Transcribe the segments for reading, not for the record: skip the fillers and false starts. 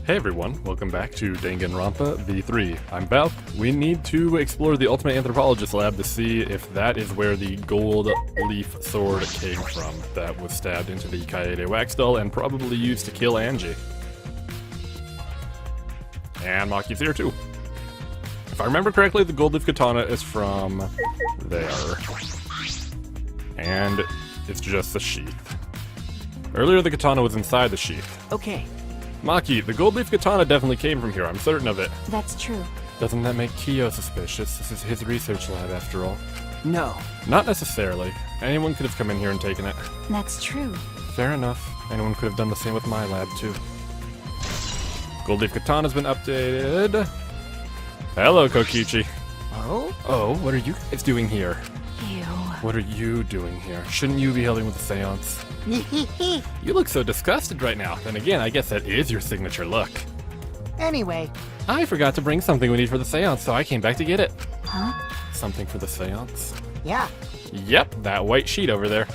Hey everyone, welcome back to Danganronpa V3. I'm Valk. We need to explore the Ultimate Anthropologist lab to see if that is where the gold leaf sword came from that was stabbed into the Kaede wax doll and probably used to kill Angie. And Maki's here too. If I remember correctly, the gold leaf katana is from there. And it's just the sheath. Earlier the katana was inside the sheath. Okay. Maki, the gold leaf katana definitely came from here, I'm certain of it. That's true. Doesn't that make Kyo suspicious? This is his research lab after all. No. Not necessarily. Anyone could have come in here and taken it. That's true. Fair enough. Anyone could have done the same with my lab too. Gold leaf katana's been updated. Hello, Kokichi. Oh? Oh, what are you guys doing here? Ew. What are you doing here? Shouldn't you be helping with the seance? You look so disgusted right now. Then again, I guess that is your signature look. Anyway. I forgot to bring something we need for the seance, so I came back to get it. Huh? Something for the seance? Yeah. Yep, that white sheet over there.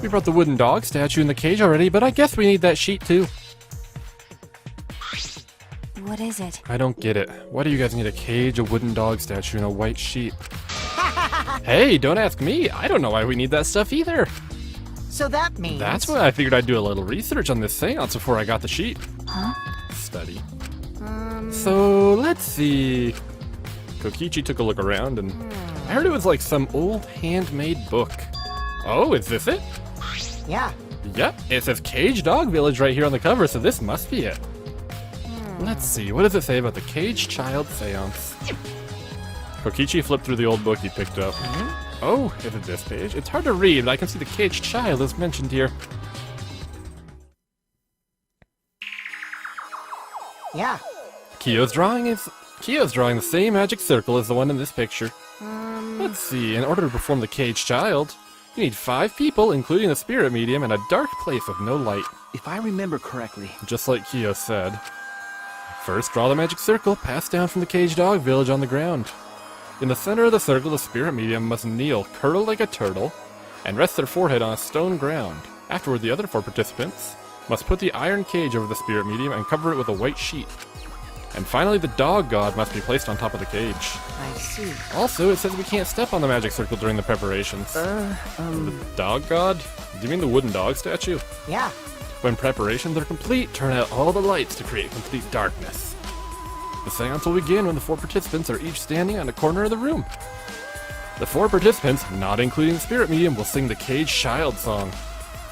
We brought the wooden dog statue in the cage already, but I guess we need that sheet too. What is it? I don't get it. Why do you guys need a cage, a wooden dog statue, and a white sheet? Hey, don't ask me. I don't know why we need that stuff either. So that means... That's why I figured I'd do a little research on this seance before I got the sheet. Huh? Study. So, let's see. Kokichi took a look around and I heard it was like some old handmade book. Oh, is this it? Yeah. Yep, it says Cage Dog Village right here on the cover, so this must be it. Let's see, what does it say about the Cage Child Seance? Kokichi flipped through the old book he picked up. Oh, is it this page? It's hard to read, but I can see the Caged Child is mentioned here. Yeah. Kyo's drawing the same magic circle as the one in this picture. Let's see, in order to perform the Caged Child, you need 5 people, including the spirit medium, and a dark place with no light. If I remember correctly. Just like Kyo said. First, draw the magic circle, passed down from the Caged Dog Village on the ground. In the center of the circle, the spirit medium must kneel, curled like a turtle, and rest their forehead on a stone ground. Afterward, the other 4 participants must put the iron cage over the spirit medium and cover it with a white sheet. And finally, the dog god must be placed on top of the cage. I see. Also, it says we can't step on the magic circle during the preparations. The dog god? Do you mean the wooden dog statue? Yeah. When preparations are complete, turn out all the lights to create complete darkness. The seance will begin when the 4 participants are each standing on a corner of the room. The 4 participants, not including the spirit medium, will sing the Caged Child song.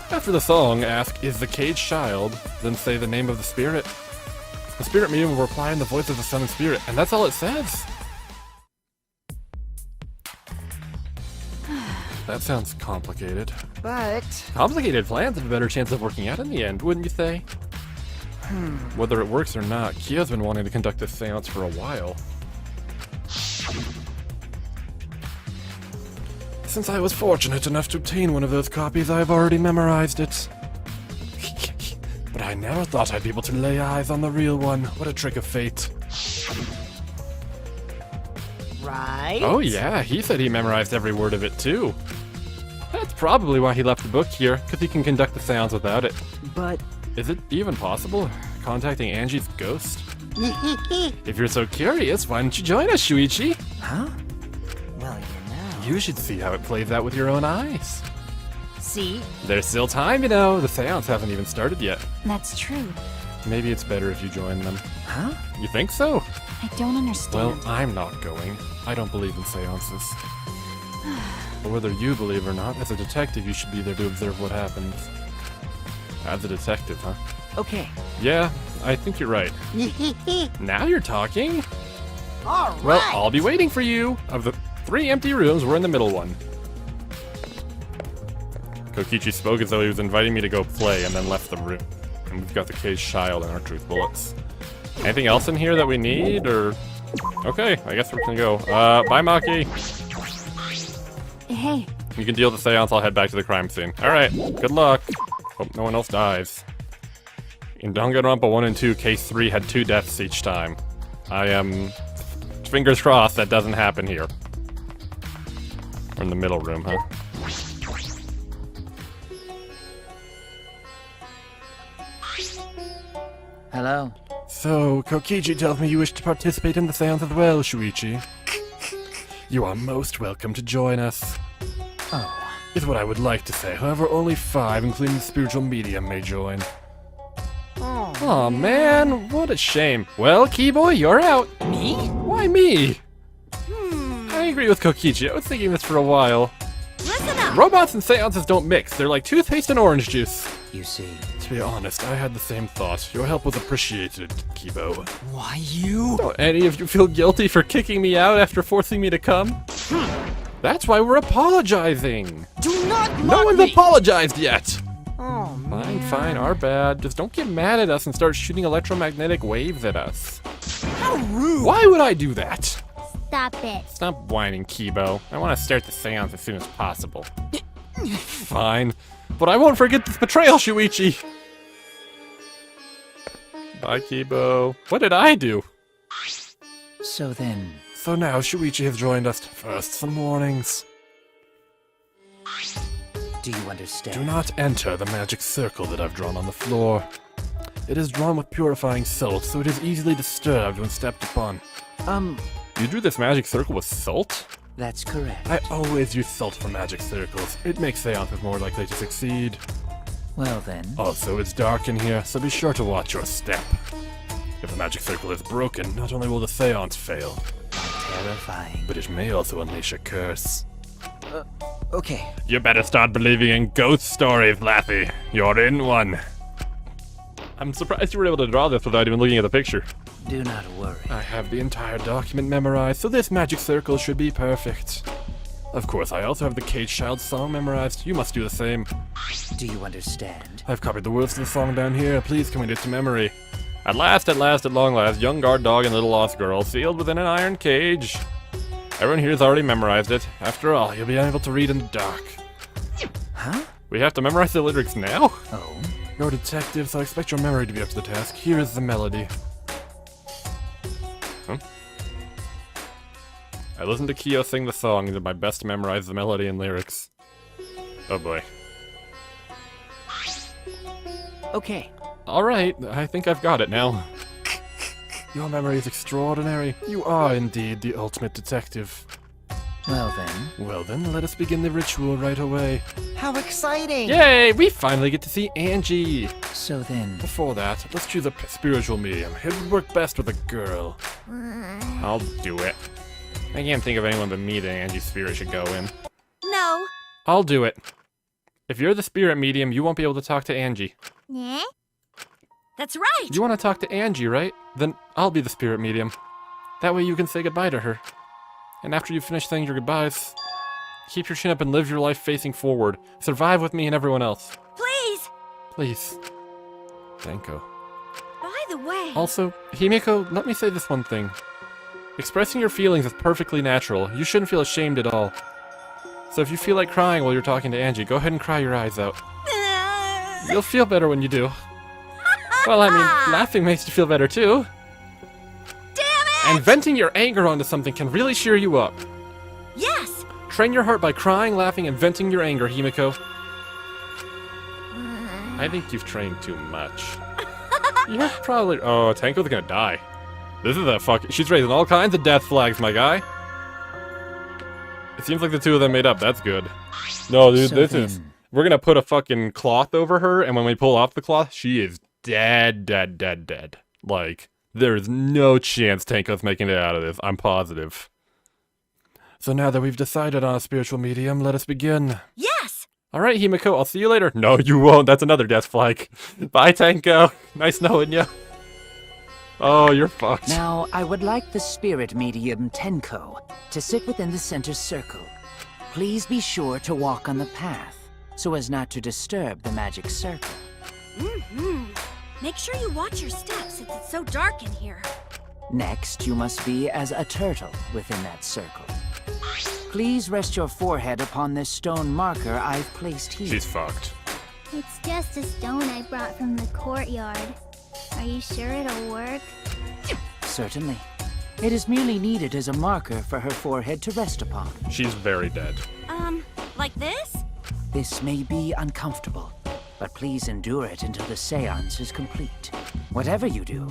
After the song, ask, "Is the Caged Child?" Then say the name of the spirit. The spirit medium will reply in the voice of the summoned spirit, and that's all it says. That sounds complicated. But... Complicated plans have a better chance of working out in the end, wouldn't you say? Whether it works or not, Kyo's been wanting to conduct this seance for a while. Since I was fortunate enough to obtain one of those copies, I have already memorized it. But I never thought I'd be able to lay eyes on the real one. What a trick of fate. Right? Oh yeah, he said he memorized every word of it too. That's probably why he left the book here, because he can conduct the seance without it. But... Is it even possible? Contacting Angie's ghost? If you're so curious, why don't you join us, Shuichi? Huh? Well, you know... You should see how it plays out with your own eyes. See? There's still time, you know. The seance hasn't even started yet. That's true. Maybe it's better if you join them. Huh? You think so? I don't understand. Well, I'm not going. I don't believe in seances. But whether you believe or not, as a detective, you should be there to observe what happens. As a detective, huh? Okay. Yeah, I think you're right. Now you're talking. Alright! Well, I'll be waiting for you. Of the 3 empty rooms, we're in the middle one. Kokichi spoke as though he was inviting me to go play and then left the room. And we've got the Caged Child and our truth bullets. Anything else in here that we need, or... Okay, I guess we're gonna go. Bye, Maki. Hey. You can deal with the seance, I'll head back to the crime scene. Alright, good luck. Hope no one else dies. In Danganronpa 1 and 2, Case 3 had 2 deaths each time. I am... fingers crossed that doesn't happen here. We're in the middle room, huh? Hello. So, Kokiji tells me you wish to participate in the seance as well, Shuichi. You are most welcome to join us. Oh. Is what I would like to say. However, only 5, including the spiritual medium, may join. Oh man, what a shame. Well, Keyboy, you're out. Me? Why me? I agree with Kokiji. I was thinking this for a while. Listen up! Robots and seances don't mix. They're like toothpaste and orange juice. You see. To be honest, I had the same thought. Your help was appreciated, Kibo. Why you? Don't any of you feel guilty for kicking me out after forcing me to come? That's why we're apologizing. Do not No one's apologized yet. Oh, Fine, our bad. Just don't get mad at us and start shooting electromagnetic waves at us. how rude! Why would I do that? Stop it. Stop whining, Kibo. I want to start the seance as soon as possible. Fine, but I won't forget this betrayal, Shuichi. Bye, Kibo. What did I do? So then, So now Shuichi has joined us. First, some warnings. do you understand? Do not enter the magic circle that I've drawn on the floor. It is drawn with purifying salt, so it is easily disturbed when stepped upon. You drew this magic circle with salt? That's correct. I always use salt for magic circles. It makes seances more likely to succeed. Well then, Also, it's dark in here, so be sure to watch your step. If the magic circle is broken, not only will the seance fail, terrifying. but it may also unleash a curse. Okay, You better start believing in ghost stories, Laffy. You're in one. I'm surprised you were able to draw this without even looking at the picture. do not worry. I have the entire document memorized, so this magic circle should be perfect. Of course, I also have the Cage Child song memorized. You must do the same. Do you understand? I've copied the words to the song down here. Please commit it to memory. At last, at long last, young guard dog and little lost girl, sealed within an iron cage. Everyone here has already memorized it. After all, you'll be unable to read in the dark. Huh? We have to memorize the lyrics now? Oh, You're a detective, so I expect your memory to be up to the task. Here is the melody. Huh? I listened to Kyo sing the song and did my best to memorize the melody and lyrics. Oh boy. okay. Alright, I think I've got it now. Your memory is extraordinary. You are indeed the ultimate detective. Well then, Well then, let us begin the ritual right away. how exciting! Yay! We finally get to see Angie! So then, Before that, let's choose a spiritual medium. It would work best with a girl. I'll do it. I can't think of anyone but me that Angie's spirit should go in. No. I'll do it. If you're the spirit medium, you won't be able to talk to Angie. Yeah? That's right. You want to talk to Angie, right? Then I'll be the spirit medium. That way you can say goodbye to her. And after you finish saying your goodbyes, keep your chin up and live your life facing forward. Survive with me and everyone else. Please. Please. Danko. By the way. Also, Himiko, let me say this one thing. Expressing your feelings is perfectly natural. You shouldn't feel ashamed at all. So if you feel like crying while you're talking to Angie, go ahead and cry your eyes out. You'll feel better when you do. Well, I mean, laughing makes you feel better too. Damn it! And venting your anger onto something can really cheer you up. Yes. Train your heart by crying, laughing, and venting your anger, Himiko. I think you've trained too much. You're probably... Oh, Tanko's gonna die. This is a fuck... She's raising all kinds of death flags, my guy. It seems like the two of them made up. That's good. No, dude, So this then- is... We're gonna put a fucking cloth over her, and when we pull off the cloth, she is dead, dead, dead, dead. Like, there is no chance Tanko's making it out of this. I'm positive. So now that we've decided on a spiritual medium, let us begin. Yes. Alright, Himiko, I'll see you later. No, you won't. That's another death flag. Bye, Tanko. Nice knowing you. Oh, you're fucked. now I would like the spirit medium Tenko to sit within the center circle. Please be sure to walk on the path, so as not to disturb the magic circle. Make sure you watch your steps since it's so dark in here. Next, you must be as a turtle within that circle. Please rest your forehead upon this stone marker I've placed here. She's fucked. It's just a stone I brought from the courtyard. Are you sure it'll work? Certainly. It is merely needed as a marker for her forehead to rest upon. She's very dead. Like this? This may be uncomfortable, but please endure it until the seance is complete. Whatever you do,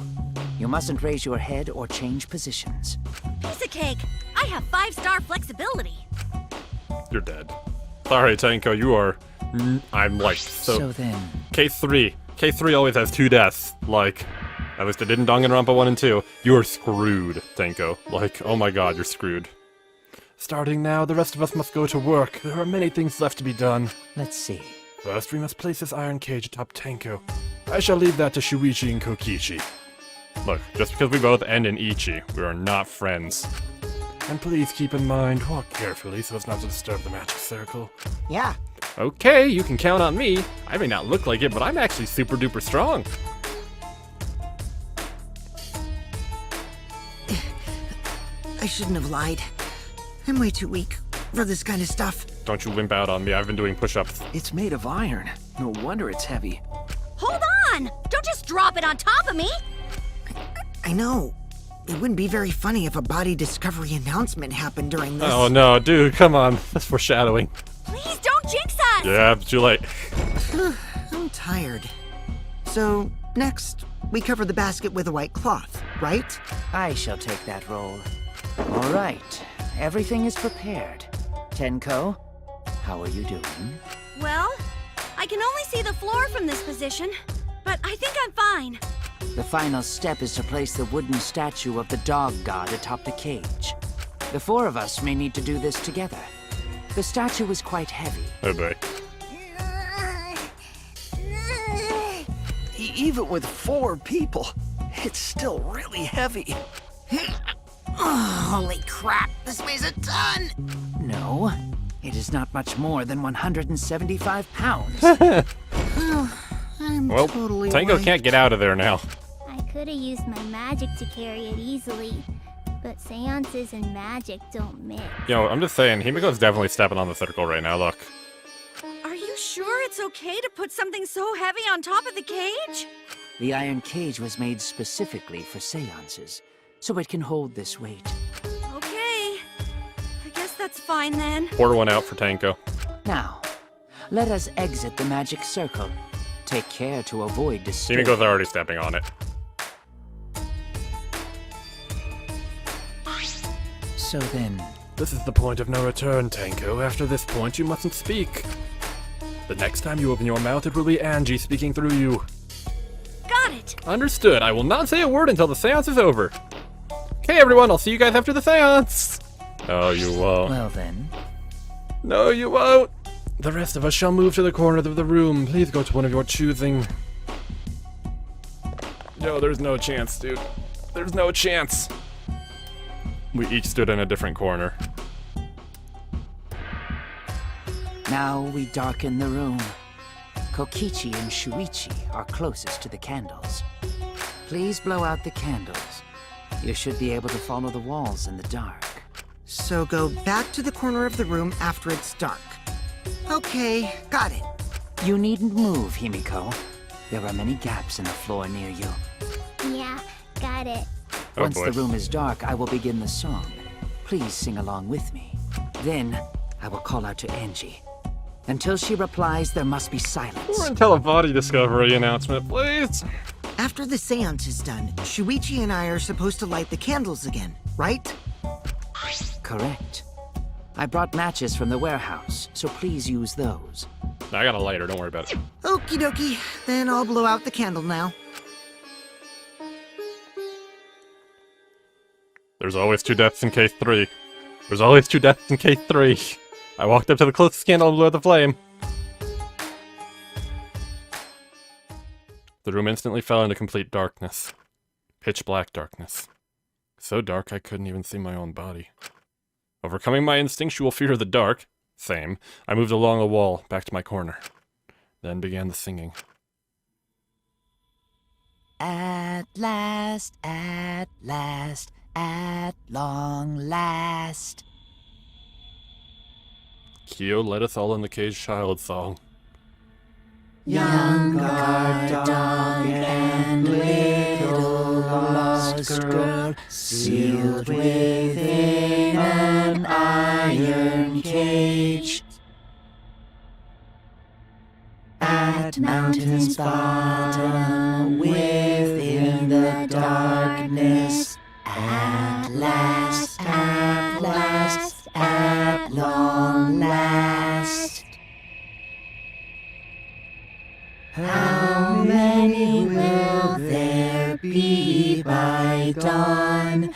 you mustn't raise your head or change positions. Piece of cake. I have 5-star flexibility. You're dead. Sorry, Tenko, you are... I'm like, So then, K3. K3 always has 2 deaths. Like, at least it did in Danganronpa 1 and 2. You are screwed, Tenko. Like, oh my god, you're screwed. Starting now, the rest of us must go to work. There are many things left to be done. let's see. First, we must place this iron cage atop Tenko. I shall leave that to Shuichi and Kokichi. Look, just because we both end in Ichi, we are not friends. And please keep in mind, walk carefully so as not to disturb the magic circle. Yeah, Okay, you can count on me. I may not look like it, but I'm actually super duper strong. I shouldn't have lied. I'm way too weak for this kind of stuff. Don't you wimp out on me, I've been doing push-ups. It's made of iron. No wonder it's heavy. Hold on! Don't just drop it on top of me! I know. It wouldn't be very funny if a body discovery announcement happened during this. Oh no, dude, come on. That's foreshadowing. Please don't jinx us! Yeah, it's too late. I'm tired. So, next, we cover the basket with a white cloth, right? I shall take that role. All right, everything is prepared. Tenko, how are you doing? Well, I can only see the floor from this position, but I think I'm fine. The final step is to place the wooden statue of the dog god atop the cage. The 4 of us may need to do this together. The statue is quite heavy. Oh boy. Even with 4 people, it's still really heavy. Oh, holy crap, this weighs a ton! No, it is not much more than 175 pounds. I'm Well, totally Tenko right. can't get out of there now. I could have used my magic to carry it easily, but seances and magic don't mix. Yo, I'm just saying, Himiko's definitely stepping on the circle right now, look. Are you sure it's okay to put something so heavy on top of the cage? The iron cage was made specifically for seances, so it can hold this weight. Okay. I guess that's fine then. Pour one out for Tenko. Now, let us exit the magic circle. Take care to avoid disturbance. Himiko's already stepping on it. So then, This is the point of no return, Tenko. After this point, you mustn't speak. The next time you open your mouth, it will be Angie speaking through you. Got it! Understood. I will not say a word until the seance is over. Okay, everyone, I'll see you guys after the seance. Oh, you won't. well then, No, you won't. The rest of us shall move to the corner of the room. Please go to one of your choosing. No, there's no chance, dude. There's no chance. We each stood in a different corner. now we darken the room. Kokichi and Shuichi are closest to the candles. Please blow out the candles. You should be able to follow the walls in the dark. So go back to the corner of the room after it's dark. Okay, got it. You needn't move, Himiko. There are many gaps in the floor near you. Yeah, got it. Oh, Once boy. the room is dark, I will begin the song. Please sing along with me. Then, I will call out to Angie. Until she replies, there must be silence. Or until a body discovery announcement, please. After the seance is done, Shuichi and I are supposed to light the candles again, right? Correct. I brought matches from the warehouse, so please use those. I got a lighter, don't worry about it. Okie dokie, then I'll blow out the candle now. There's always 2 deaths in case 3. There's always 2 deaths in case 3. I walked up to the closest candle and blew out the flame. The room instantly fell into complete darkness. Pitch black darkness. So dark I couldn't even see my own body. Overcoming my instinctual fear of the dark, same, I moved along the wall, back to my corner. Then began the singing. At last, at long last. Kyo led us all in the caged child song. Young guard dog and little lost girl, sealed within an iron cage. At mountain's bottom, within the darkness, at last, at long last. How many will there be by dawn?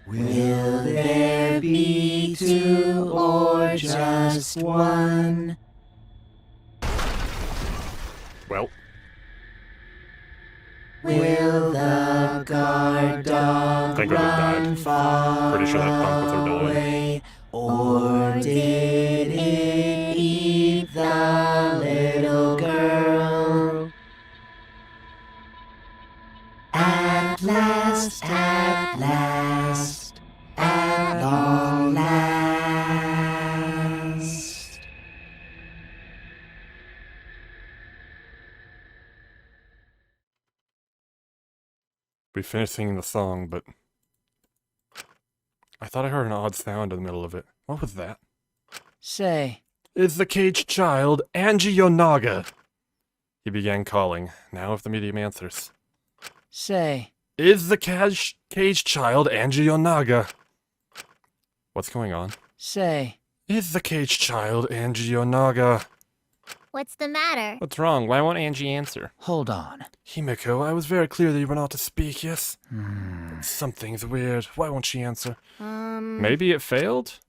Will there be two or just one? Well, Will the guard dog Thank God they run died. far Pretty sure that punk with her died. away? Or did it eat the little girl? At last, at long last. we finished singing the song, but I thought I heard an odd sound in the middle of it. What was that? Say, It's the caged child, Angie Yonaga. He began calling. Now if the medium answers. say, Is the caged child, Angie Yonaga. What's going on? say. Is the caged child, Angie Yonaga. What's the matter? What's wrong? Why won't Angie answer? Hold on. Himiko, I was very clear that you were not to speak, yes? Something's weird. Why won't she answer? Maybe it failed?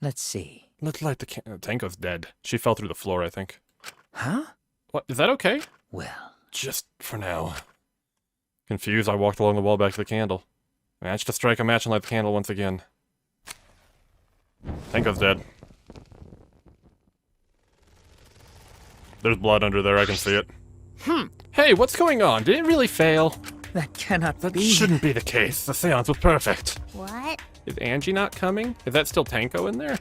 Let's see. Let's light the Tanko's dead. She fell through the floor, I think. Huh? What? Is that okay? Well, Just for now. Confused, I walked along the wall back to the candle. Managed to strike a match and light the candle once again. Tanko's dead. There's blood under there, I can see it. Hey, what's going on? Did it really fail? that cannot That be. shouldn't be the case. The seance was perfect. What? Is Angie not coming? Is that still Tanko in there?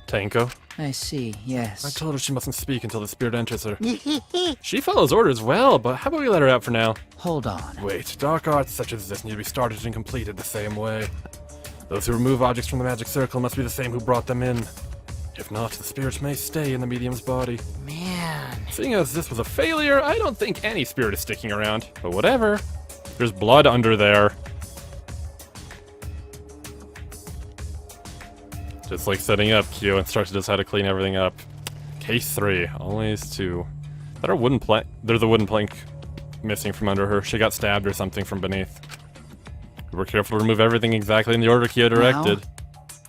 Tanko? I see, yes. I told her she mustn't speak until the spirit enters her. She follows orders well, but how about we let her out for now? Hold on. Wait, dark arts such as this need to be started and completed the same way. Those who remove objects from the magic circle must be the same who brought them in. If not, the spirits may stay in the medium's body. Man. Seeing as this was a failure, I don't think any spirit is sticking around. But whatever. There's blood under there. Just like setting up, Kyo instructed us how to clean everything up. Case 3, always 2. That our wooden plank. There's a wooden plank missing from under her. She got stabbed or something from beneath. We were careful to remove everything exactly in the order Kyo directed.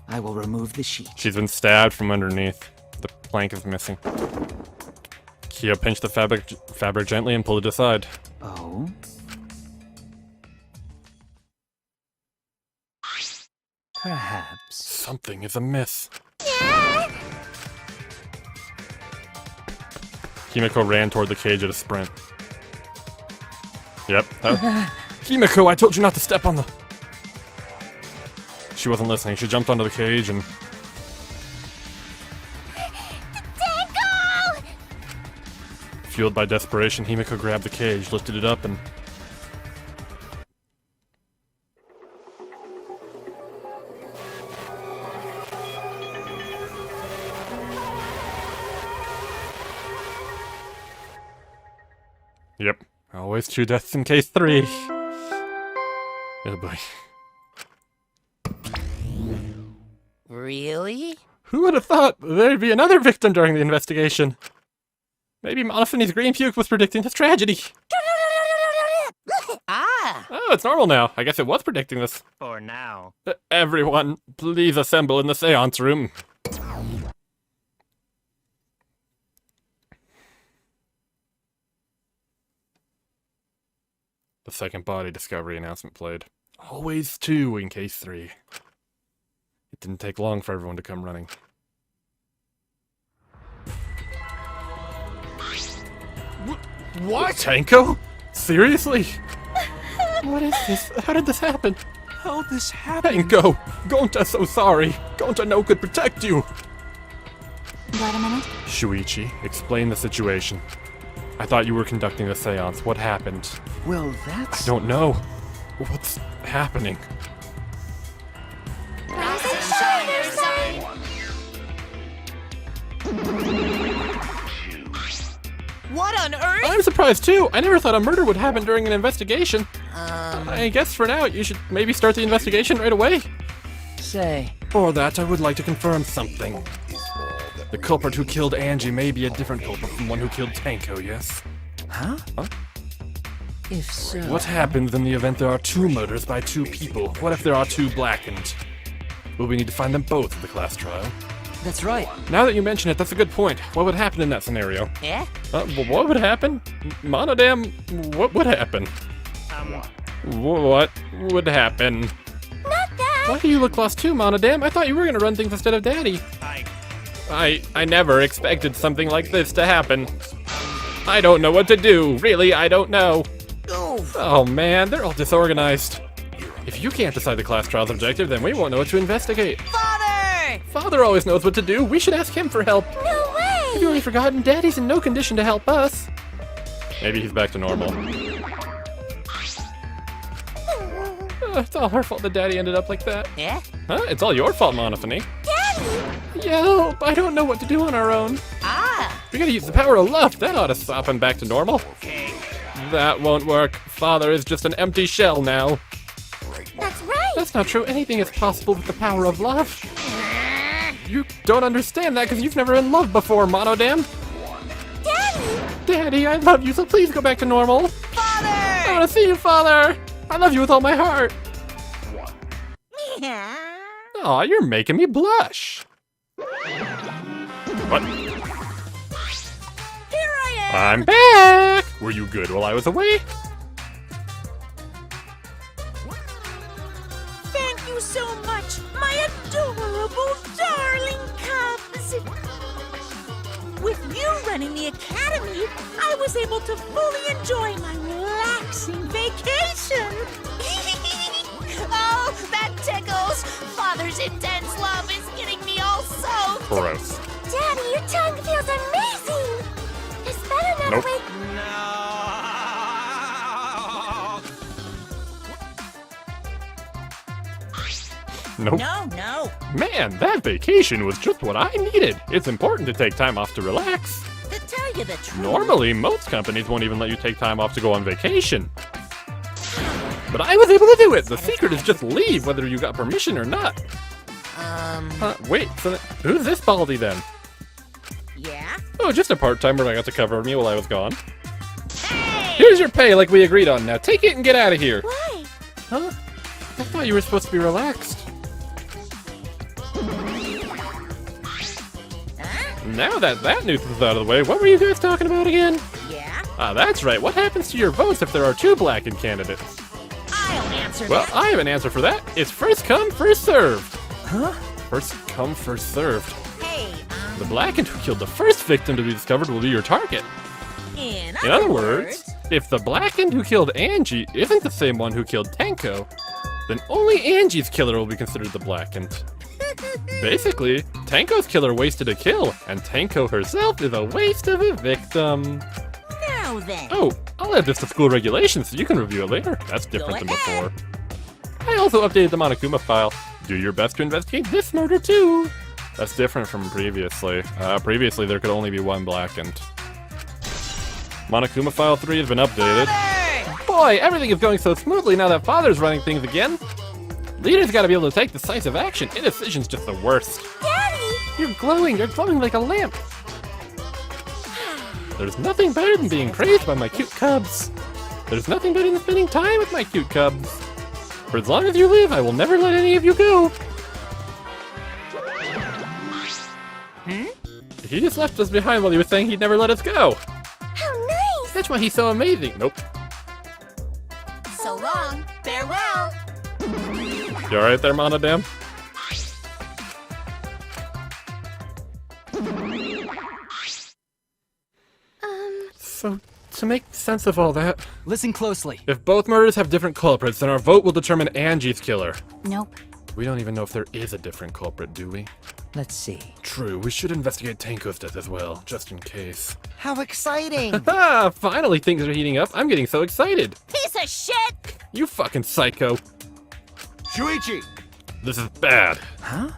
I will remove the sheet. She's been stabbed from underneath. The plank is missing. Kyo pinched the fabric gently and pulled it aside. Oh? Perhaps. Something is amiss. Himiko ran toward the cage at a sprint. Yep. Himiko, I told you not to step on the... She wasn't listening. She jumped onto the cage and... Tanko! Fueled by desperation, Himiko grabbed the cage, lifted it up, and... Yep. Always 2 deaths in case 3. Oh boy. Really? Who would have thought there'd be another victim during the investigation? Maybe Monophanie's green puke was predicting this tragedy. Ah! Oh, it's normal now. I guess it was predicting this. For now. Everyone, please assemble in the seance room. The second body discovery announcement played. Always 2 in case 3. It didn't take long for everyone to come running. What? Tanko? Seriously? What is this? How did this happen? How this happened? Tanko! Gonta's so sorry! Gonta no could protect you! Wait a minute. Shuichi, explain the situation. I thought you were conducting the seance. What happened? Well, I that's... don't know. What's happening? What on earth? I'm surprised too. I never thought a murder would happen during an investigation. I guess for now, you should maybe start the investigation right away. Say, For that, I would like to confirm something. The culprit who killed Angie may be a different culprit from one who killed Tanko, yes? huh? If so... What happens in the event there are two murders by two people? What if there are two blackened? Will we need to find them both at the class trial? That's right. Now that you mention it, that's a good point. What would happen in that scenario? Eh? What would happen? Monodam, what would happen? What would happen? Not that! Why do you look lost too, Monodam? I thought you were gonna run things instead of Daddy. I never expected something like this to happen. I don't know what to do. Really, I don't know. Oh man, they're all disorganized. If you can't decide the class trial's objective, then we won't know what to investigate. Father! Father always knows what to do. We should ask him for help. No way! Have you already forgotten? Daddy's in no condition to help us. Maybe he's back to normal. It's all her fault that Daddy ended up like that. Eh? Huh? It's all your fault, Monophony. Daddy! Help! I don't know what to do on our own. Ah! We gotta use the power of love. That ought to stop him back to normal. Okay. That won't work. Father is just an empty shell now. That's right! That's not true. Anything is possible with the power of love. You don't understand that because you've never been loved before, Monodam. Daddy! Daddy, I love you, so please go back to normal. I Father! want to see you, Father. I love you with all my heart. Aw, you're making me blush. What? Here I am! I'm back! Were you good while I was away? Thank you so much, my adorable darling cubs! With you running the academy, I was able to fully enjoy my relaxing vacation! Oh, that tickles! Father's intense love is getting me all soaked! Gross. Daddy, your tongue feels amazing! It's better now Nope. with... Nope. No. Man, that vacation was just what I needed. It's important to take time off to relax. To tell you the truth... Normally, most companies won't even let you take time off to go on vacation. But I was able to do it. The secret is just leave, whether you got permission or not. Wait, so who's this baldy then? Yeah? Oh, just a part-timer that got to cover me while I was gone. Hey! Here's your pay like we agreed on. Now take it and get out of here. Why? Huh? I thought you were supposed to be relaxed. Now that news is out of the way, what were you guys talking about again? Yeah? Ah, that's right. What happens to your votes if there are two blackened candidates? I'll answer Well, that! I have an answer for that. It's first come, first served. Huh? First come, first served. Hey, The blackened who killed the first victim to be discovered will be your target. in In other words, if the blackened who killed Angie isn't the same one who killed Tanko, then only Angie's killer will be considered the blackened. Basically, Tanko's killer wasted a kill, and Tanko herself is a waste of a victim. Now then. Oh, I'll add this to school regulations so you can review it later. That's different than ahead. before. I also updated the Monokuma file. Do your best to investigate this murder too. That's different from previously. Previously, there could only be one blackened. Monokuma file 3 has been updated. Father! Boy, everything is going so smoothly now that Father's running things again. Leaders gotta be able to take decisive action. Indecision's just the worst. Daddy! You're glowing like a lamp. There's nothing better than being praised by my cute cubs. There's nothing better than spending time with my cute cubs. For as long as you live, I will never let any of you go. He just left us behind while he was saying he'd never let us go. How nice! That's why he's so amazing. Nope. So long. Farewell. You alright there, Monodam? So, to make sense of all that, Listen closely. if both murders have different culprits, then our vote will determine Angie's killer. Nope. We don't even know if there is a different culprit, do we? Let's see. True, we should investigate Tanko's death as well, just in case. How exciting! Ah, finally things are heating up. I'm getting so excited. Piece of shit! You fucking psycho. Shuichi! This is bad. Huh?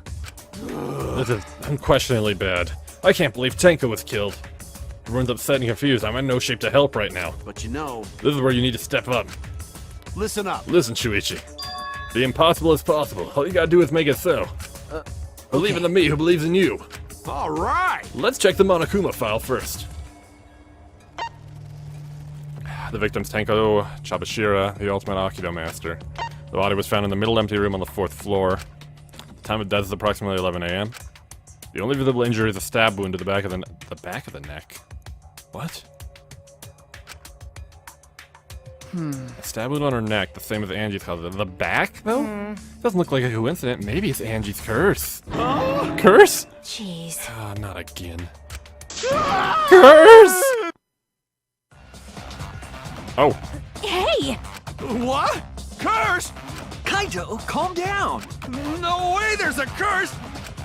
This is unquestionably bad. I can't believe Tanko was killed. Everyone's upset and confused. I'm in no shape to help right now. But you know, This is where you need to step up. listen up. Listen, Shuichi. The impossible is possible. All you gotta do is make it so. Believe in the me who believes in you. All right. Let's check the Monokuma file first. The victims Tenko Chabashira, the ultimate Aikido master. The body was found in the middle empty room on the 4th floor. The time of death is approximately 11 a.m. The only visible injury is a stab wound to the back of the neck. What? A stab wound on her neck, the same as Angie's caused. The back, though? Doesn't look like a coincidence. Maybe it's Angie's curse. Curse? Jeez. Ah, not again. Curse! Oh, Hey! What? Curse? Kaito, calm down. No way there's a curse.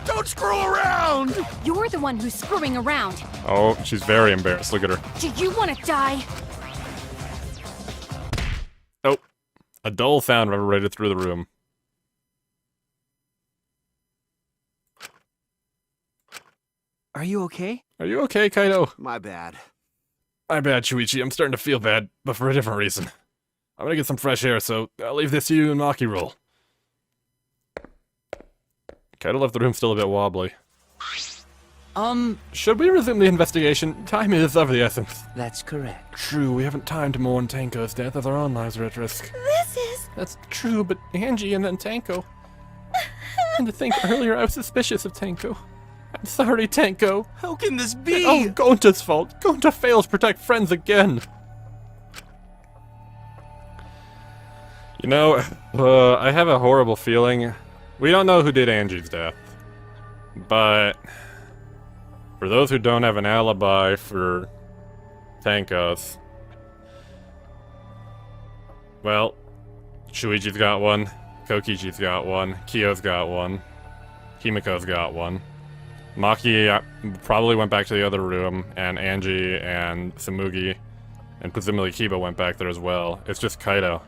Don't screw around. You're the one who's screwing around. oh, she's very embarrassed. Look at her. Do you want to die? Oh, a dull sound reverberated through the room. Are you okay? Are you okay, Kaito? My bad. My bad, Shuichi. I'm starting to feel bad, but for a different reason. I'm gonna get some fresh air, so I'll leave this to you and Maki roll. Kaito left the room still a bit wobbly. Should we resume the investigation? Time is of the essence. That's correct. True, we haven't time to mourn Tanko's death as our own lives are at risk. This is... That's true, but Angie and then Tanko. And to think earlier I was suspicious of Tanko. I'm sorry, Tanko. How can this be? Oh, Gonta's fault. Gonta fails to protect friends again. You know, I have a horrible feeling. We don't know who did Angie's death. But for those who don't have an alibi for Tanko's, well, Shuichi's got one, Kokichi's got one, Kyo's got one, Himiko's got one. Maki probably went back to the other room, and Angie and Samugi and presumably Kiba went back there as well. It's just Kaito.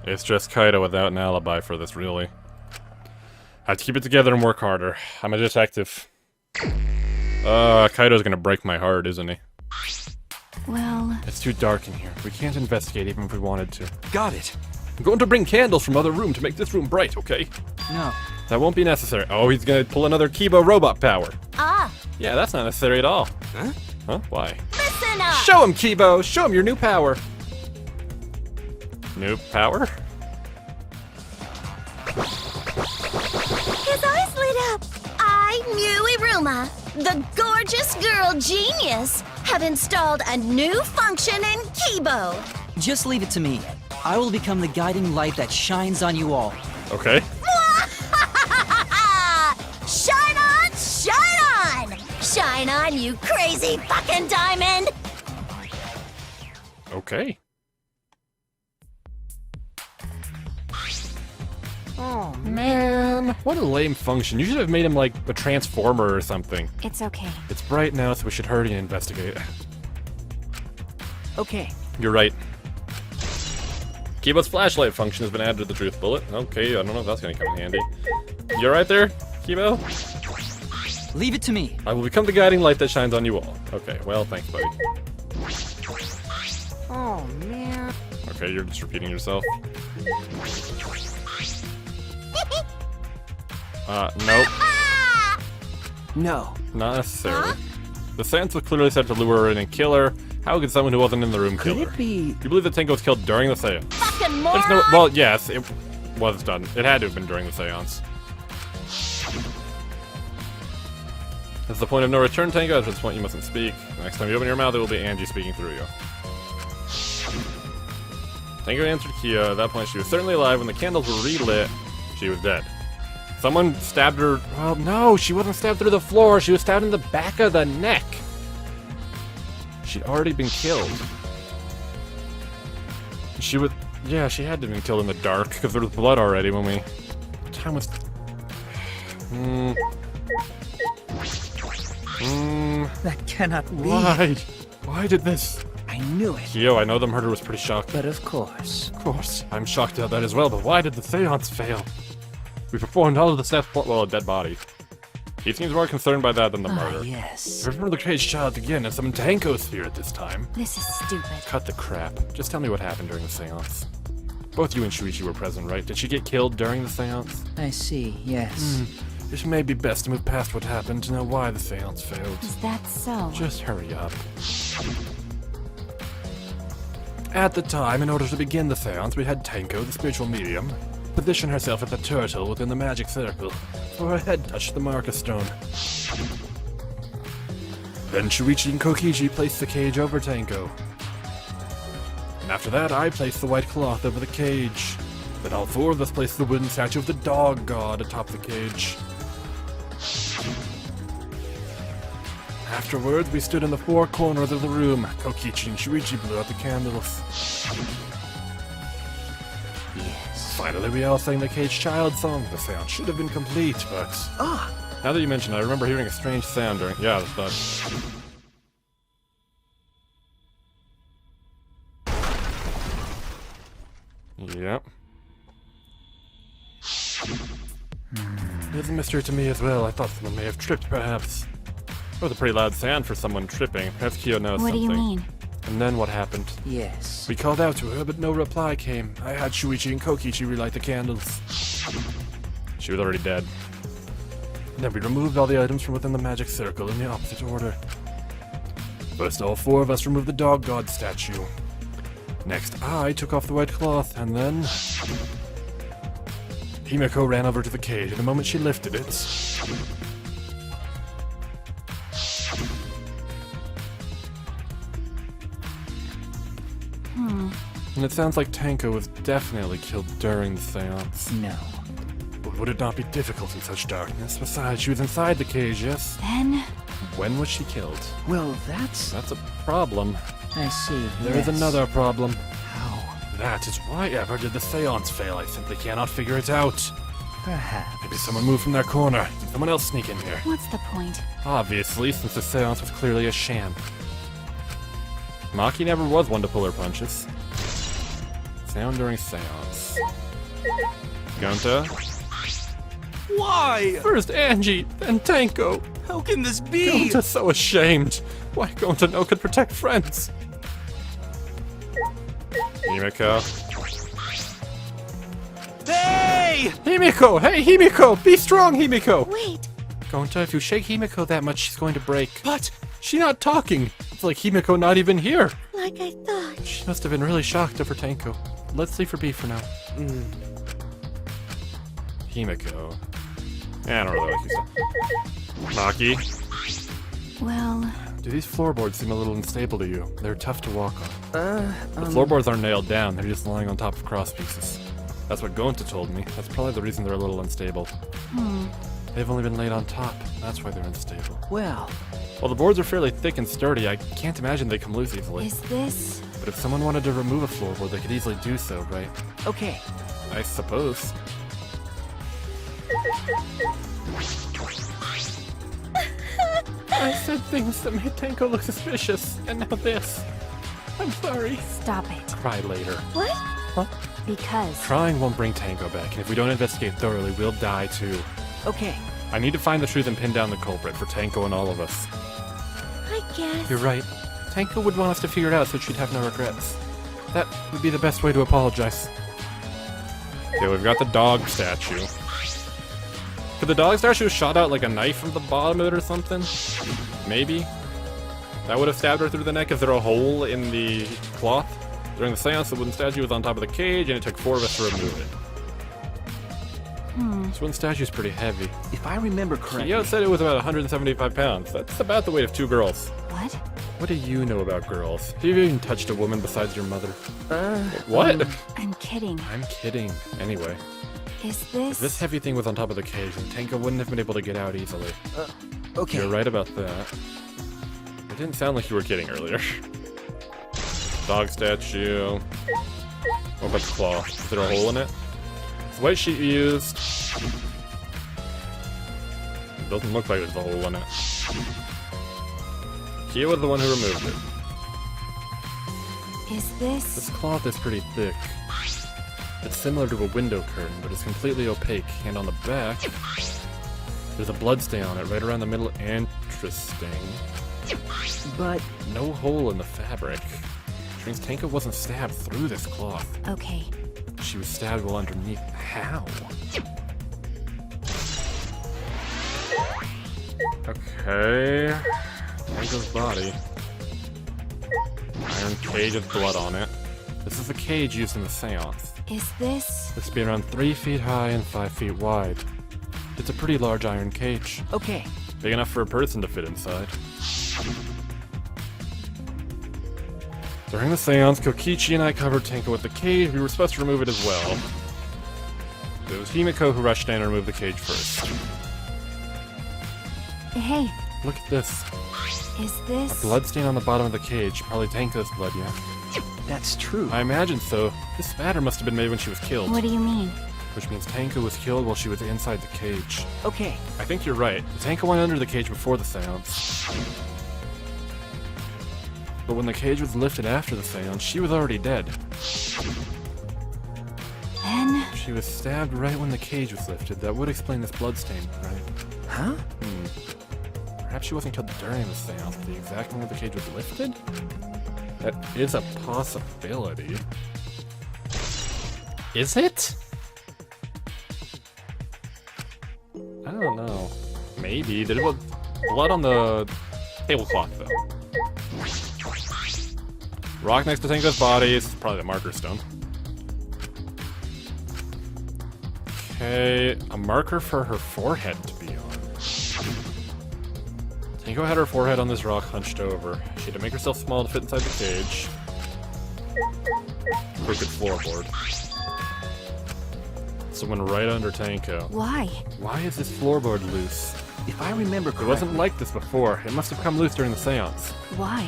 It's just Kaito without an alibi for this, really. I have to keep it together and work harder. I'm a detective. Kaito's gonna break my heart, isn't he? Well, It's too dark in here. We can't investigate even if we wanted to. Got it. I'm going to bring candles from other room to make this room bright, okay? No. That won't be necessary. Oh, he's gonna pull another Kiba robot power. Ah, Yeah, that's not necessary at all. Huh? Huh? Why? listen up! Show him, Kibo! Show him your new power! New power? His eyes lit up. I, Mui Iruma, the gorgeous girl genius, have installed a new function in Kibo. Just leave it to me. I will become the guiding light that shines on you all. Okay. Shine on, shine on! Shine on, you crazy fucking diamond! Okay. oh, Man, what a lame function. You should have made him like a transformer or something. it's okay. It's bright now, so we should hurry and investigate. Okay. You're right. Kibo's flashlight function has been added to the truth bullet. Okay, I don't know if that's gonna come in handy. You alright there, Kibo? Leave it to me. I will become the guiding light that shines on you all. Okay, well, thanks, buddy. Oh, man. Okay, you're just repeating yourself. Nope. No. Not necessarily. The Seance was clearly set to lure her in and kill her. How could someone who wasn't in the room kill Could her? it be? You believe that Tenko was killed during the Seance? Fucking There's moron! no. Well, yes, it was done. It had to have been during the Seance. That's the point of no return, Tenko. At this point, you mustn't speak. The next time you open your mouth, it will be Angie speaking through you. Tenko answered Kia. At that point, she was certainly alive. When the candles were relit, she was dead. Someone stabbed her. Well, no, she wasn't stabbed through the floor. She was stabbed in the back of the neck. She'd already been killed. She would. Yeah, she had to have been killed in the dark because there was blood already when we. What time was. That cannot be. Why? Why did this? I knew it. Yo, I know the murder was pretty shocking. But of course. Of course, I'm shocked at that as well, but why did the seance fail? We performed all of the steps, well, a dead body. He seems more concerned by that than the murder. Yes. Remember the caged child again, and some Tanko sphere at this time. This is stupid. Cut the crap. Just tell me what happened during the seance. Both you and Shuichi were present, right? Did she get killed during the seance? I see, yes. It may be best to move past what happened to know why the seance failed. Is that so? Just hurry up. At the time, in order to begin the seance, we had Tanko, the spiritual medium, position herself at the turtle within the magic circle, for her head touched the marker stone. Then Shuichi and Kokichi placed the cage over Tanko. And after that, I placed the white cloth over the cage. Then all four of us placed the wooden statue of the dog god atop the cage. Afterwards, we stood in the four corners of the room. Kokichi and Shuichi blew out the candles. Yes. Finally, we all sang the caged child song. The sound should have been complete, but... Now that you mention it, I remember hearing a strange sound during... Yeah, that... Yep. It's a mystery to me as well. I thought someone may have tripped, perhaps. That was a pretty loud sound for someone tripping. Perhaps Kyo knows What something. do you mean? And then what happened? Yes. We called out to her, but no reply came. I had Shuichi and Kokichi relight the candles. She was already dead. Then we removed all the items from within the magic circle in the opposite order. First, all four of us removed the dog god statue. Next, I took off the white cloth, and then... Himiko ran over to the cage, and the moment she lifted it... And it sounds like Tanko was definitely killed during the seance. No. But would it not be difficult in such darkness? Besides, she was inside the cage, yes? Then, When was she killed? Well, that's... That's a problem. I see, There is yes. another problem. How? That is why ever did the seance fail. I simply cannot figure it out. Perhaps. Maybe someone moved from their corner. Did someone else sneak in here? what's the point? Obviously, since the seance was clearly a sham. Maki never was one to pull her punches. Sound during seance. Gonta? Why? First Angie, then Tanko. How can this be? Gonta's so ashamed. Why Gonta no could protect friends? Himiko. Hey! Himiko! Hey, Himiko! Be strong, Himiko! Wait, Gonta, if you shake Himiko that much, she's going to break. But She's not talking. It's like Himiko not even here. like I thought. She must have been really shocked over Tanko. Let's leave for B for now. Himiko. I don't really like you. Maki. Well, Do these floorboards seem a little unstable to you? They're tough to walk on. The floorboards aren't nailed down, they're just lying on top of cross pieces. That's what Gonta told me. That's probably the reason they're a little unstable. They've only been laid on top. That's why they're unstable. Well, While the boards are fairly thick and sturdy, I can't imagine they come loose easily. is this... But if someone wanted to remove a floorboard, they could easily do so, right? okay. I suppose. I said things that made Tanko look suspicious, and now this. I'm sorry. Stop it. Cry later. What? Because... Crying won't bring Tanko back, and if we don't investigate thoroughly, we'll die too. Okay. I need to find the truth and pin down the culprit for Tanko and all of us. I guess... You're right. Tanko would want us to figure it out so she'd have no regrets. That would be the best way to apologize. Okay, we've got the dog statue. Could the dog statue have shot out like a knife from the bottom of it or something? Maybe? That would have stabbed her through the neck. Is there a hole in the cloth? During the seance, the wooden statue was on top of the cage, and it took 4 of us to remove it. This wooden statue's pretty heavy. If I remember correctly... Kyo said it was about 175 pounds. That's about the weight of 2 girls. What? What do you know about girls? Have you even touched a woman besides your mother? What? I'm kidding. I'm kidding. Anyway, Is this... if this heavy thing was on top of the cage, then Tanko wouldn't have been able to get out easily. Okay. You're right about that. It didn't sound like you were kidding earlier. Dog statue. What about the claw? Is there a hole in it? The white sheet you used. It doesn't look like there's a hole in it. Kyo was the one who removed it. Is this... This cloth is pretty thick. It's similar to a window curtain, but it's completely opaque, and on the back, There's a blood stain on it right around the middle. Interesting. But No hole in the fabric. Which means Tenko wasn't stabbed through this cloth. Okay. She was stabbed while underneath. How? Okay. Tenko's body. Iron cage with blood on it. This is the cage used in the seance. Is this... This would be around 3 feet high and 5 feet wide. It's a pretty large iron cage. okay. Big enough for a person to fit inside. During the seance, Kokichi and I covered Tenko with the cage. We were supposed to remove it as well. It was Himiko who rushed in and removed the cage first. Hey, Look at this. is this... A bloodstain on the bottom of the cage. Probably Tenko's blood, yeah. That's true. I imagine so. This spatter must have been made when she was killed. What do you mean? Which means Tenko was killed while she was inside the cage. Okay. I think you're right. Tenko went under the cage before the seance. But when the cage was lifted after the seance, she was already dead. Then... She was stabbed right when the cage was lifted. That would explain this bloodstain, right? Huh? Perhaps she wasn't killed during the seance, but the exact moment the cage was lifted? That is a possibility. Is it? I don't know. Maybe. There was blood on the tablecloth, though. Rock next to Tenko's body is probably the marker stone. Okay, a marker for her forehead to be on. Tenko had her forehead on this rock hunched over. She had to make herself small to fit inside the cage. Crooked floorboard. Someone right under Tenko. Why? Why is this floorboard loose? If I remember It correctly... wasn't like this before. It must have come loose during the seance. Why?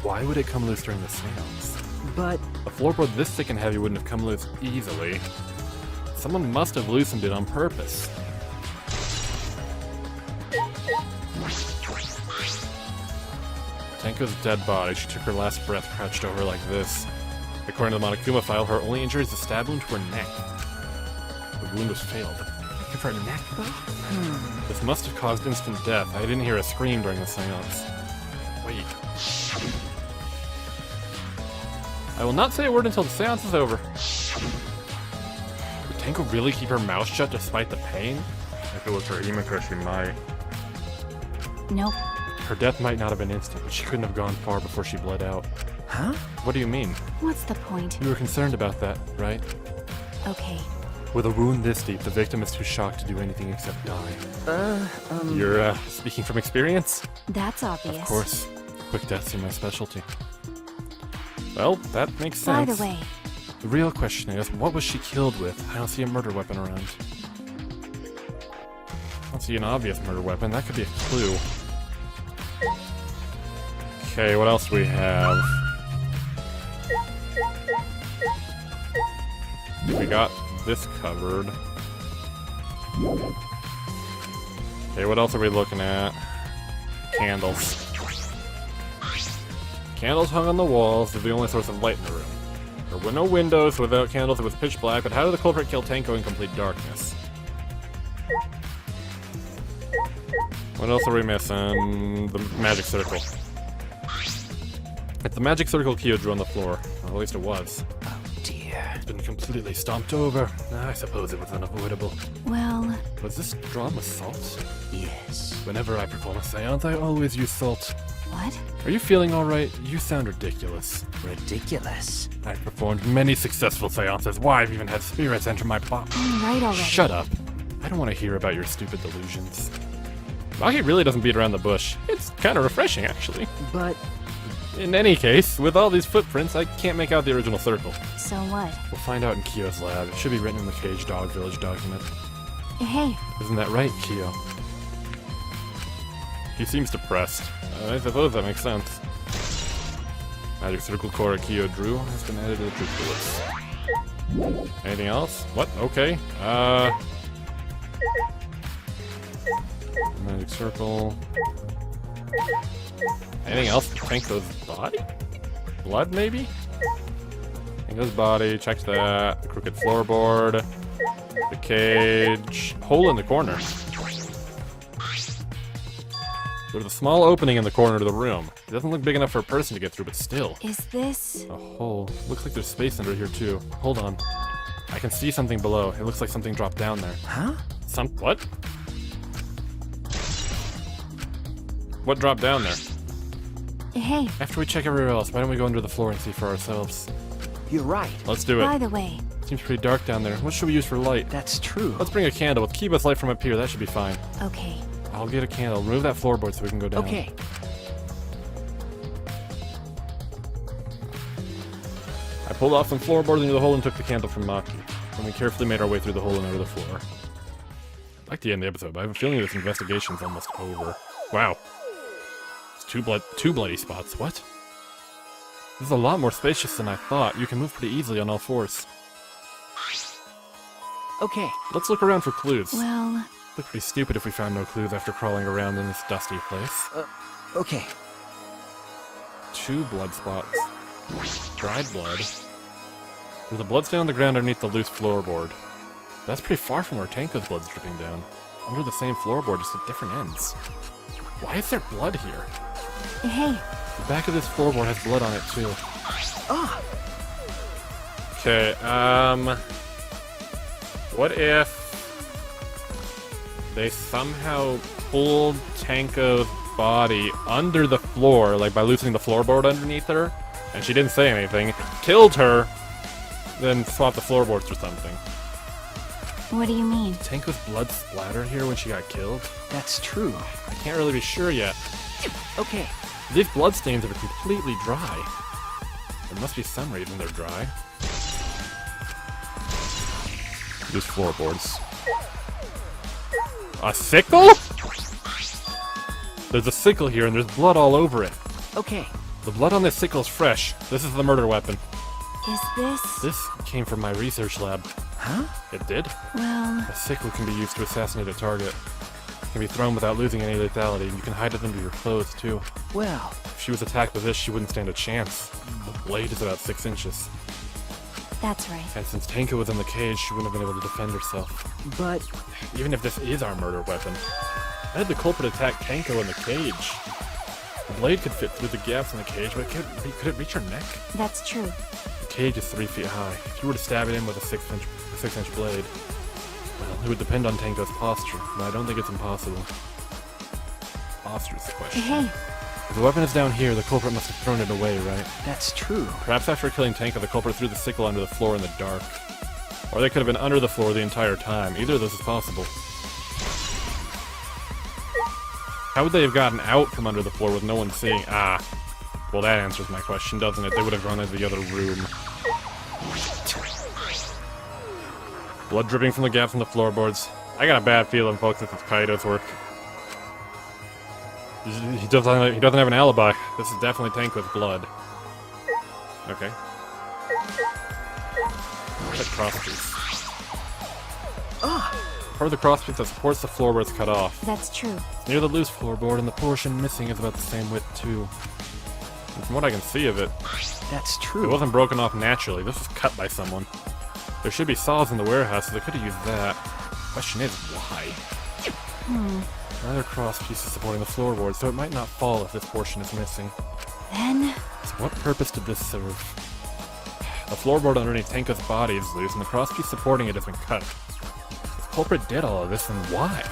Why would it come loose during the seance? But... A floorboard this thick and heavy wouldn't have come loose easily. Someone must have loosened it on purpose. Tenko's dead body. She took her last breath crouched over like this. According to the Monokuma file, her only injury is a stab wound to her neck. The wound was fatal. If her neck, though? This must have caused instant death. I didn't hear a scream during the seance. Wait. I will not say a word until the seance is over. Would Tenko really keep her mouth shut despite the pain? If it was her Himiko, she might. Nope. Her death might not have been instant, but she couldn't have gone far before she bled out. Huh? What do you mean? What's the point? You were concerned about that, right? Okay. With a wound this deep, the victim is too shocked to do anything except die. You're, speaking from experience? That's obvious. Of course. Quick deaths are my specialty. Well, that makes By sense. the way, The real question is, what was she killed with? I don't see a murder weapon around. I don't see an obvious murder weapon. That could be a clue. Okay, what else do we have? We got this covered. Okay, what else are we looking at? Candles. Candles hung on the walls. They're the only source of light in the room. There were no windows. Without candles, it was pitch black. But how did the culprit kill Tenko in complete darkness? What else are we missing? The magic circle. It's the magic circle Kyo drew on the floor. Well, at least it was. Oh dear. It's been completely stomped over. I suppose it was unavoidable. well, Was this drawn with salt? Yes. Whenever I perform a seance, I always use salt. what? Are you feeling alright? You sound ridiculous. Ridiculous. I've performed many successful seances. Why, I've even had spirits enter my body. Right already. Shut up. I don't want to hear about your stupid delusions. Maki really doesn't beat around the bush. It's kind of refreshing, actually. But... In any case, with all these footprints, I can't make out the original circle. So what? We'll find out in Kyo's lab. It should be written in the Cage Dog Village document. Hey, Isn't that right, Kyo? He seems depressed. I suppose that makes sense. Magic circle core Kyo drew has been added to the troop bullets. Anything else? What? Okay. Magic circle. Anything else? Tenko's body? Blood, maybe? Tenko's body. Check that. The crooked floorboard. The cage. Hole in the corner. There's a small opening in the corner of the room. It doesn't look big enough for a person to get through, but still. Is this... A hole. Looks like there's space under here, too. Hold on. I can see something below. It looks like something dropped down there. Huh? What? What dropped down there? Hey, After we check everywhere else, why don't we go under the floor and see for ourselves? You're right. Let's do by it. the way, Seems pretty dark down there. What should we use for light? That's true. Let's bring a candle. Let's keep us light from up here. That should be fine. okay. I'll get a candle. Remove that floorboard so we can go down. Okay. I pulled off some floorboards into the hole and took the candle from Maki. Then we carefully made our way through the hole and under the floor. I'd like to end the episode, but I have a feeling this investigation's almost over. Wow. It's two bloody spots. What? This is a lot more spacious than I thought. You can move pretty easily on all fours. Okay. Let's look around for clues. Well, Look pretty stupid if we found no clues after crawling around in this dusty place. Okay. 2 blood spots. Dried blood. There's a bloodstain on the ground underneath the loose floorboard. That's pretty far from where Tanko's blood's dripping down. Under the same floorboard, just at different ends. Why is there blood here? hey, The back of this floorboard has blood on it, too. Ah! Okay, what if they somehow pulled Tanko's body under the floor, like by loosening the floorboard underneath her, and she didn't say anything, killed her, then swapped the floorboards or something. what do you mean? Tanko's blood splattered here when she got killed? That's true. I can't really be sure yet. Okay. These bloodstains are completely dry. There must be some reason they're dry. These floorboards. A sickle? There's a sickle here and there's blood all over it. Okay. The blood on this sickle is fresh. This is the murder weapon. Is this... This came from my research lab. Huh? It did? well, A sickle can be used to assassinate a target. It can be thrown without losing any lethality, and you can hide it under your clothes, too. Well, If she was attacked with this, she wouldn't stand a chance. The blade is about 6 inches. that's right. And since Tanko was in the cage, she wouldn't have been able to defend herself. but Even if this is our murder weapon, how did the culprit attack Tanko in the cage? The blade could fit through the gaps in the cage, but could it reach her neck? That's true. The cage is 3 feet high. If you were to stab it in with a 6-inch blade, well, it would depend on Tanko's posture, but I don't think it's impossible. Posture's the question. Hey, If the weapon is down here, the culprit must have thrown it away, right? that's true. Perhaps after killing Tanko, the culprit threw the sickle under the floor in the dark. Or they could have been under the floor the entire time. Either of those is possible. How would they have gotten out from under the floor with no one seeing? Ah. Well, that answers my question, doesn't it? They would have gone into the other room. Blood dripping from the gaps in the floorboards. I got a bad feeling, folks, this is Kaido's work. He doesn't have an alibi. This is definitely Tanko's blood. Okay. That crosspiece. Part of the crosspiece that supports the floor where it's cut off. that's true. It's near the loose floorboard, and the portion missing is about the same width, too. And from what I can see of it, That's it true. wasn't broken off naturally. This was cut by someone. There should be saws in the warehouse, so they could have used that. Question is, why? Another crosspiece is supporting the floorboard, so it might not fall if this portion is missing. Then, So what purpose did this serve? The floorboard underneath Tanko's body is loose, and the crosspiece supporting it has been cut. The culprit did all of this, and why?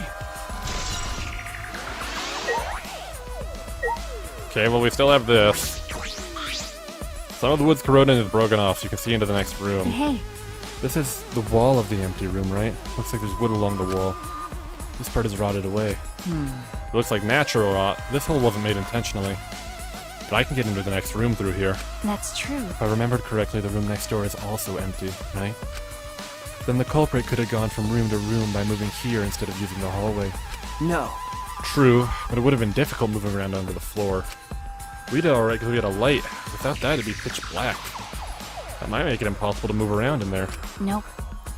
Okay, well, we still have this. Some of the wood's corroded and is broken off, so you can see into the next room. hey, This is the wall of the empty room, right? Looks like there's wood along the wall. This part is rotted away. It looks like natural rot. This hole wasn't made intentionally. But I can get into the next room through here. that's true. If I remembered correctly, the room next door is also empty, right? Then the culprit could have gone from room to room by moving here instead of using the hallway. No. True, but it would have been difficult moving around under the floor. We did alright because we had a light. Without that, it'd be pitch black. That might make it impossible to move around in there. Nope.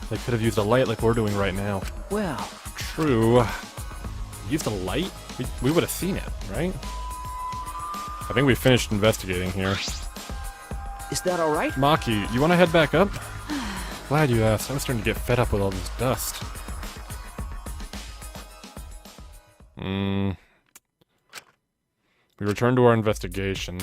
They could have used a light like we're doing right now. Well, True. Used a light? We would have seen it, right? I think we finished investigating here. is that all right? Maki, you want to head back up? Glad you asked. I'm starting to get fed up with all this dust. We return to our investigation.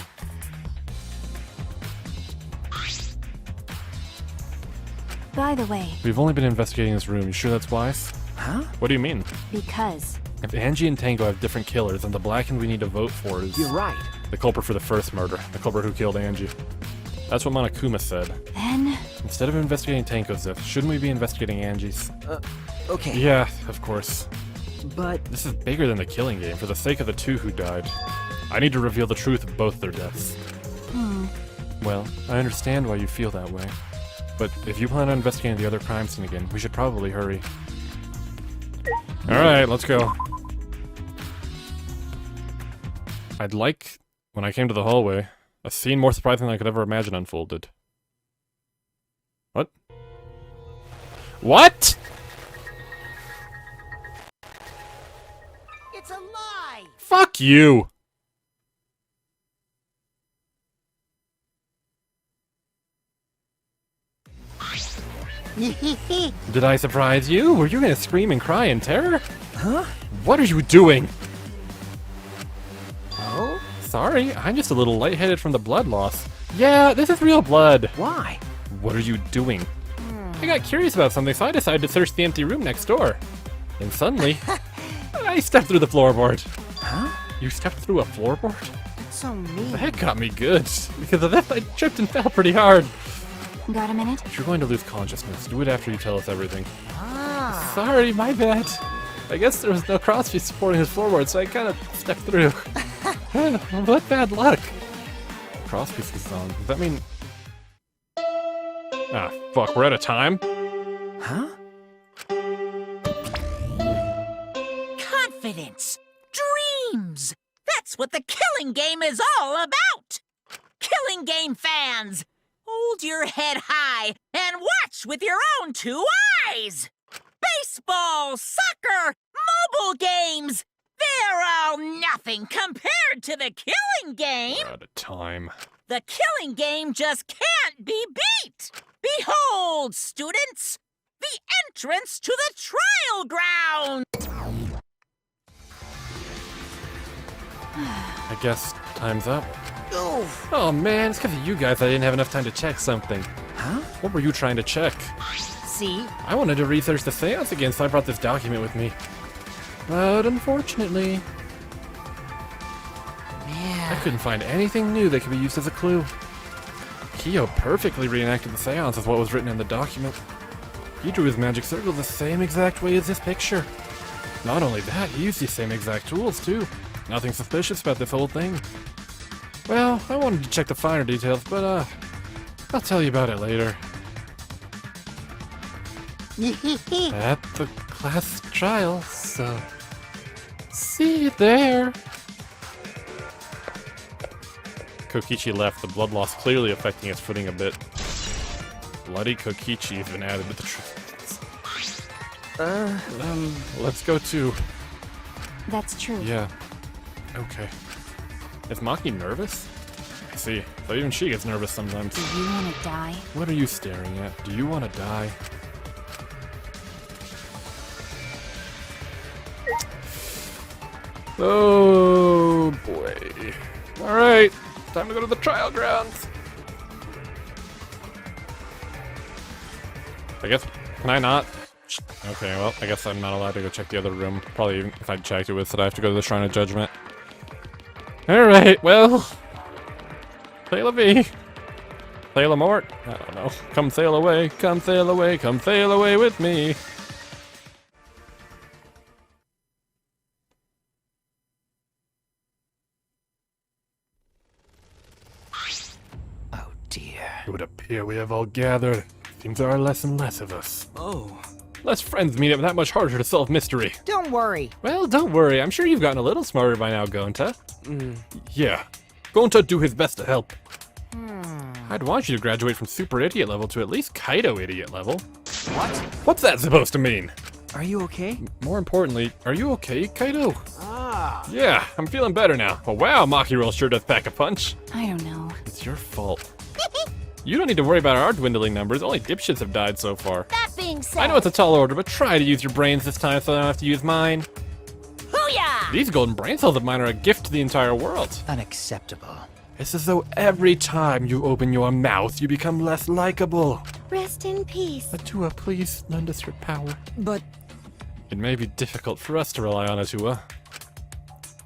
By the way, We've only been investigating this room. You sure that's wise? Huh? What do you mean? because If Angie and Tango have different killers, then the Blackened we need to vote for is You're right. the culprit for the first murder, the culprit who killed Angie. That's what Monokuma said. then Instead of investigating Tango's death, shouldn't we be investigating Angie's? Okay. Yeah, of course. But This is bigger than the killing game, for the sake of the two who died. I need to reveal the truth of both their deaths. Well, I understand why you feel that way. But if you plan on investigating the other crime scene again, we should probably hurry. Alright, let's go. I'd like, when I came to the hallway, a scene more surprising than I could ever imagine unfolded. What? What?! it's a lie. Fuck you! Did I surprise you? Were you gonna scream and cry in terror? Huh? What are you doing? Oh? Sorry, I'm just a little lightheaded from the blood loss. Yeah, this is real blood. Why? What are you doing? I got curious about something, so I decided to search the empty room next door. And suddenly, I stepped through the floorboard. Huh? You stepped through a floorboard? So mean. That got me good. Because of that, I tripped and fell pretty hard. got a minute? If you're going to lose consciousness, do it after you tell us everything. Ah. Sorry, my bad. I guess there was no crosspiece supporting his floorboard, so I kind of stepped through. What bad luck. Crosspiece is on. Does that mean... Ah, fuck, we're out of time? Huh? Confidence! Dreams! That's what the killing game is all about! Killing game fans! Hold your head high and watch with your own two eyes! Baseball, soccer, mobile games! They're all nothing compared to the killing game! We're out of time. The killing game just can't be beat! Behold, students, the entrance to the trial ground! I guess time's up. Oof. Oh man, it's because of you guys I didn't have enough time to check something. Huh? What were you trying to check? See? I wanted to research the seance again, so I brought this document with me. But unfortunately, I Man. couldn't find anything new that could be used as a clue. Kyo perfectly reenacted the seance with what was written in the document. He drew his magic circle the same exact way as this picture. Not only that, he used the same exact tools too. Nothing suspicious about this whole thing. Well, I wanted to check the finer details, but I'll tell you about it later. At the class trial, so see you there. Kokichi left, the blood loss clearly affecting his footing a bit. Bloody Kokichi has been added to the let's go too. That's true. Yeah. Okay. Is Maki nervous? I see. So even she gets nervous sometimes. Do you want to die? What are you staring at? Do you want to die? Oh boy. Alright. Time to go to the trial grounds. I guess, can I not? Okay, well, I guess I'm not allowed to go check the other room. Probably even if I checked it with it, I have to go to the Shrine of Judgment. Alright, well. Say la vie. Say la mort. I don't know. Come sail away, come sail away, come sail away with me. Oh dear. It would appear we have all gathered. Seems there are less and less of us. Oh. Less friends mean it that much harder to solve mystery. Don't worry. Well, don't worry. I'm sure you've gotten a little smarter by now, Gonta. Yeah. Gonta do his best to help. I'd want you to graduate from super idiot level to at least Kaido idiot level. What? What's that supposed to mean? Are you okay? More importantly, are you okay, Kaido? Ah. Yeah, I'm feeling better now. But wow, Maki Roll sure does pack a punch. I don't know. It's your fault. You don't need to worry about our dwindling numbers. Only dipshits have died so far. That being said, I know it's a tall order, but try to use your brains this time so I don't have to use mine. Hoo-yah! These golden brain cells of mine are a gift to the entire world. Unacceptable. It's as though every time you open your mouth, you become less likable. Rest in peace. Atua, please lend us your power. But It may be difficult for us to rely on Atua,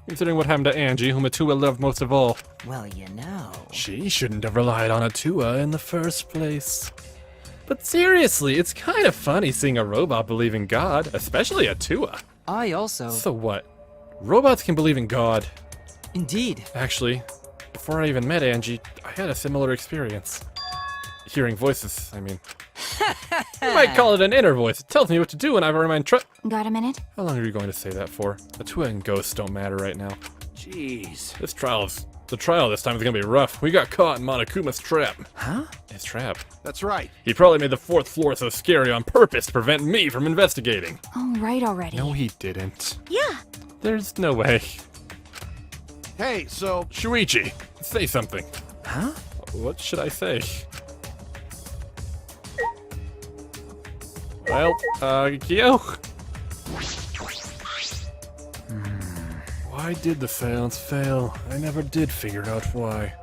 considering what happened to Angie, whom Atua loved most of all. Well, you know. She shouldn't have relied on Atua in the first place. But seriously, it's kind of funny seeing a robot believe in God, especially Atua. I also... So what? Robots can believe in God. Indeed. Actually, before I even met Angie, I had a similar experience. Hearing voices, I mean. You might call it an inner voice. It tells me what to do whenever I'm in Got a minute? How long are you going to say that for? Atua and ghosts don't matter right now. Jeez. The trial this time is gonna be rough. We got caught in Monokuma's trap. Huh? His trap. That's right. He probably made the 4th floor so scary on purpose to prevent me from investigating. All right already. No, he didn't. Yeah. There's no way. Hey, so Shuichi, say something. Huh? What should I say? Well, Kyo? Why did the seance fail? I never did figure out why.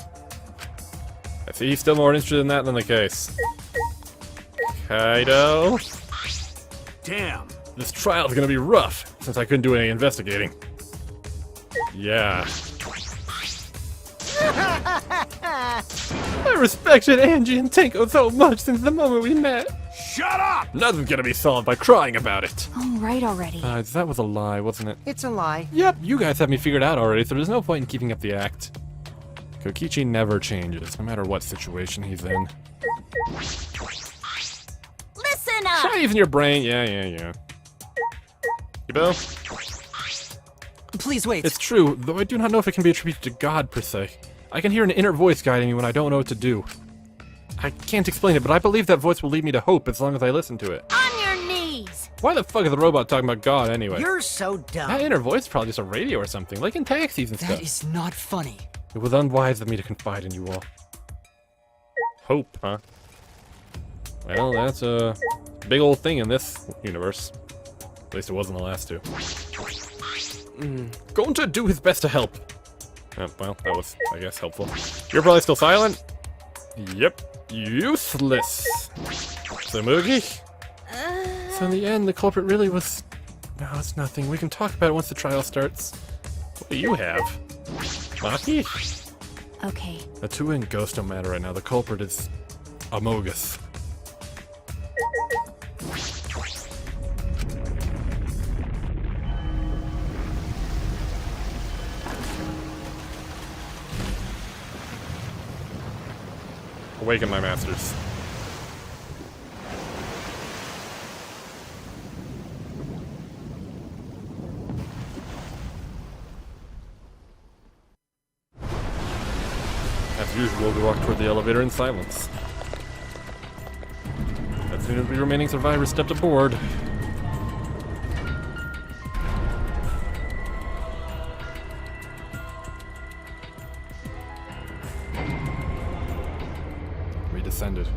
I see he's still more interested in that than the case. Kaido? damn. This trial's gonna be rough, since I couldn't do any investigating. Yeah. I respected Angie and Tenko so much since the moment we met. Shut up! Nothing's gonna be solved by crying about it. All right already. That was a lie, wasn't it? It's a lie. Yep, you guys have me figured out already, so there's no point in keeping up the act. Kokichi never changes, no matter what situation he's in. Listen up! Try using your brain. Yeah. You Bill? Please wait. It's true, though I do not know if it can be attributed to God, per se. I can hear an inner voice guiding me when I don't know what to do. I can't explain it, but I believe that voice will lead me to hope as long as I listen to it. On your knees! Why the fuck is the robot talking about God anyway? You're so dumb. That inner voice is probably just a radio or something, like in taxis and That stuff. is not funny. It was unwise of me to confide in you all. Hope, huh? Well, that's a big old thing in this universe. At least it wasn't the last two. Going to do his best to help. Well, that was, I guess, helpful. You're probably still silent? Yep. Useless. Samugi? So in the end, the culprit really was... No, it's nothing. We can talk about it once the trial starts. What do you have? Maki? Okay. Atua and Ghost don't matter right now. The culprit is... Amogus. Awaken my masters. As usual, we walk toward the elevator in silence. As soon as the remaining survivors stepped aboard, we descended.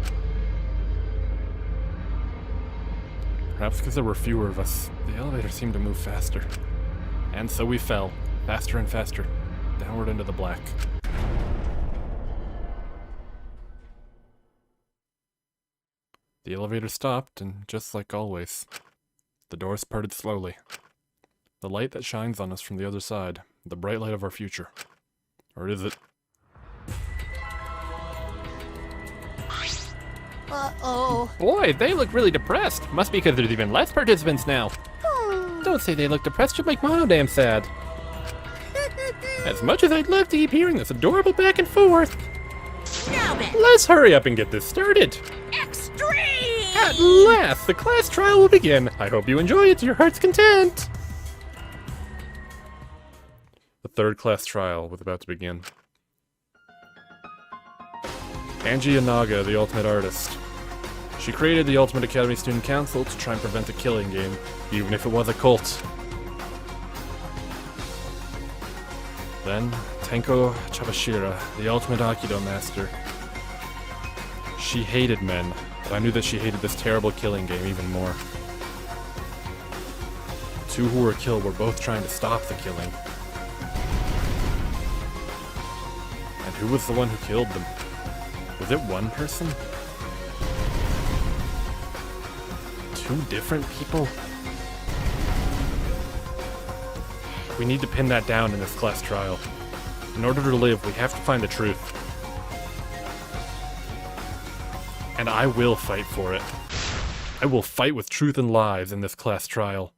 Perhaps because there were fewer of us, the elevator seemed to move faster. And so we fell, faster and faster, downward into the black. The elevator stopped, and just like always, the doors parted slowly. The light that shines on us from the other side, the bright light of our future. Or is it? Uh-oh. Boy, they look really depressed. Must be because there's even less participants now. Don't say they look depressed, you'll make Monodam sad. As much as I'd love to keep hearing this adorable back and forth, Now then, let's hurry up and get this started. extreme! At last, the class trial will begin. I hope you enjoy it to your heart's content. The third class trial was about to begin. Angie Inaga, the ultimate artist. She created the Ultimate Academy Student Council to try and prevent a killing game, even if it was a cult. Then, Tenko Chabashira, the Ultimate Aikido Master. She hated men, but I knew that she hated this terrible killing game even more. two who were killed were both trying to stop the killing. And who was the one who killed them? Was it one person? Two different people? We need to pin that down in this class trial. In order to live, we have to find the truth. And I will fight for it. I will fight with truth and lies in this class trial.